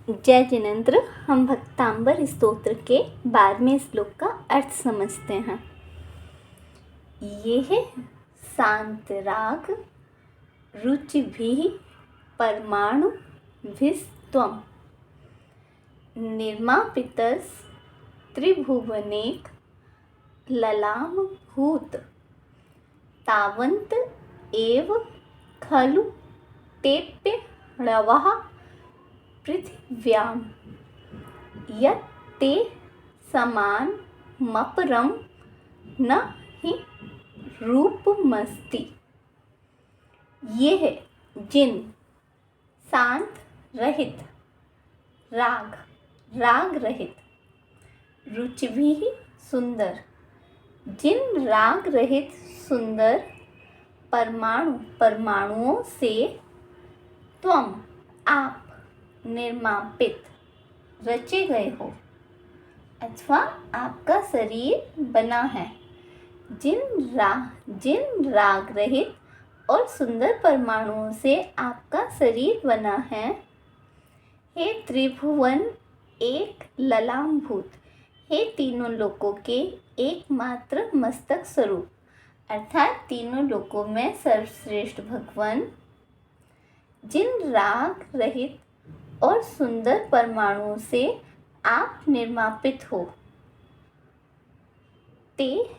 जय जिनेंद्र। हम भक्तांबर स्तोत्र के 12वें श्लोक का अर्थ समझते हैं। यह शांत राग रुचिभिः परमाणुभिस्त्वं निर्मापितस्त्रिभुवनैक ललामभूत् तावन्त एव खलु तेऽप्यणवः पृथिव्यां यत् ते समानमपरं न हि रूपमस्ति। यह जिन शांत रहित राग रहित रुचिभिः सुंदर जिन राग रहित सुंदर परमाणुओं से त्वम आप निर्मापित रचे गए हो अथवा आपका शरीर बना है। जिन राग रहित और सुंदर परमाणुओं से आपका शरीर बना है। हे त्रिभुवन एक ललामभूत, हे तीनों लोकों के एकमात्र मस्तक स्वरूप अर्थात तीनों लोकों में सर्वश्रेष्ठ भगवान, जिन राग रहित और सुंदर परमाणुओं से आप निर्मापित हो। ते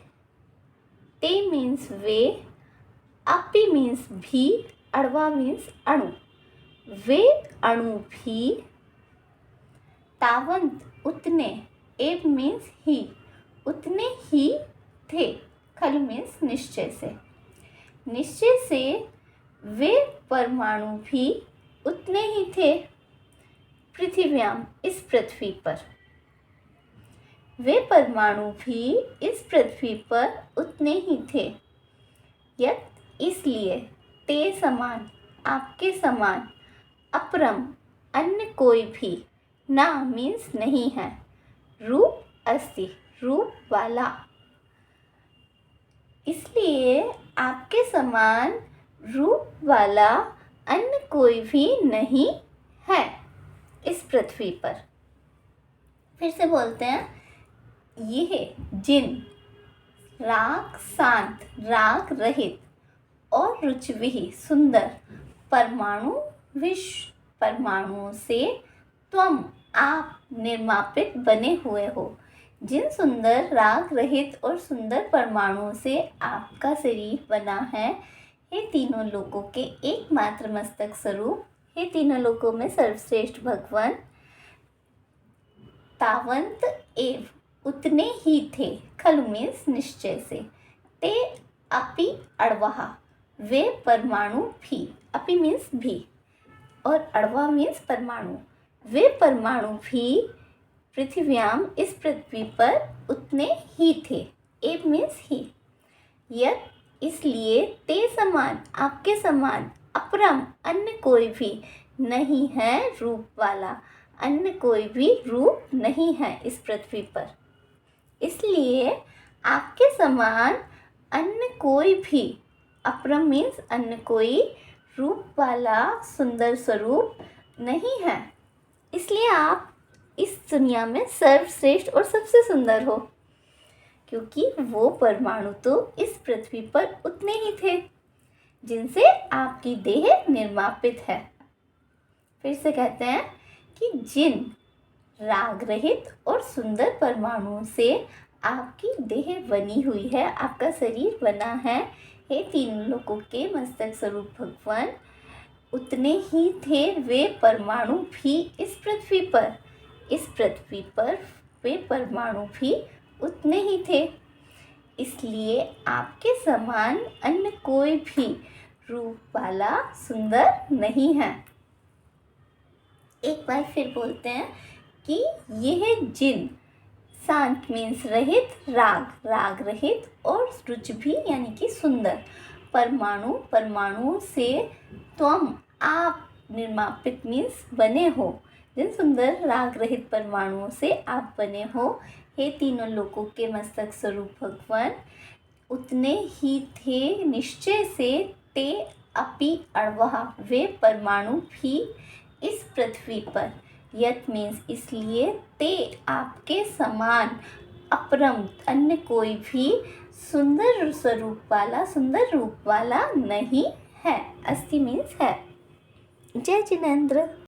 मीन्स वे, अपि मीन्स भी, अड़वा मीन्स अणु, वे अणु भी, तावंत उतने, एव मीन्स ही, उतने ही थे, खलु मीन्स निश्चय से वे परमाणु भी उतने ही थे। पृथिव्याम इस पृथ्वी पर, वे परमाणु भी इस पृथ्वी पर उतने ही थे। यत इसलिए, ते समान आपके समान, अपरम अन्य कोई भी, ना मीन्स नहीं है, रूप अस्ति रूप वाला, इसलिए आपके समान रूप वाला अन्य कोई भी नहीं है इस पृथ्वी पर। फिर से बोलते हैं, यह जिन राग शांत राग रहित और रुचिभिः सुंदर परमाणुओं से त्वम आप निर्मापित बने हुए हो। जिन सुंदर राग रहित और सुंदर परमाणुओं से आपका शरीर बना है। हे तीनों लोकों के एकमात्र मस्तक स्वरूप, हे तीनों लोकों में सर्वश्रेष्ठ भगवान, तावंत एव उतने ही थे, खलु मीन्स निश्चय से, ते अपि अड़वः वे परमाणु भी, अपि मीन्स भी और अड़वा मीन्स परमाणु, वे परमाणु भी पृथिव्याम इस पृथ्वी पर उतने ही थे, एव मीन्स ही, यत इसलिए, ते समान आपके समान, अपरम अन्य कोई भी नहीं है रूप वाला, अन्य कोई भी रूप नहीं है इस पृथ्वी पर, इसलिए आपके समान अन्य कोई भी, अपरम मीन्स अन्य कोई, रूप वाला सुंदर स्वरूप नहीं है, इसलिए आप इस दुनिया में सर्वश्रेष्ठ और सबसे सुंदर हो, क्योंकि वो परमाणु तो इस पृथ्वी पर उतने ही थे जिनसे आपकी देह निर्मापित है। फिर से कहते हैं कि जिन राग रहित और सुंदर परमाणुओं से आपकी देह बनी हुई है, आपका शरीर बना है। हे तीन लोकों के मस्तक स्वरूप भगवान, उतने ही थे वे परमाणु भी इस पृथ्वी पर वे परमाणु भी उतने ही थे, इसलिए आपके समान अन्य कोई भी रूप वाला सुंदर नहीं है। एक बार फिर बोलते हैं कि यह जिन शांत मीन्स रहित राग रहित और रुचिभिः यानी कि सुंदर परमाणुओं से त्वम आप निर्मापित मीन्स बने हो। जिन सुंदर राग रहित परमाणुओं से आप बने हो, हे तीनों लोकों के मस्तक स्वरूप भगवान, उतने ही थे निश्चय से, ते अपि अड़वः वे परमाणु भी इस पृथ्वी पर, यत मीन्स इसलिए, ते आपके समान, अपरम अन्य कोई भी सुंदर सुंदर रूप वाला नहीं है। अस्ति मीन्स है। जय जिनेंद्र।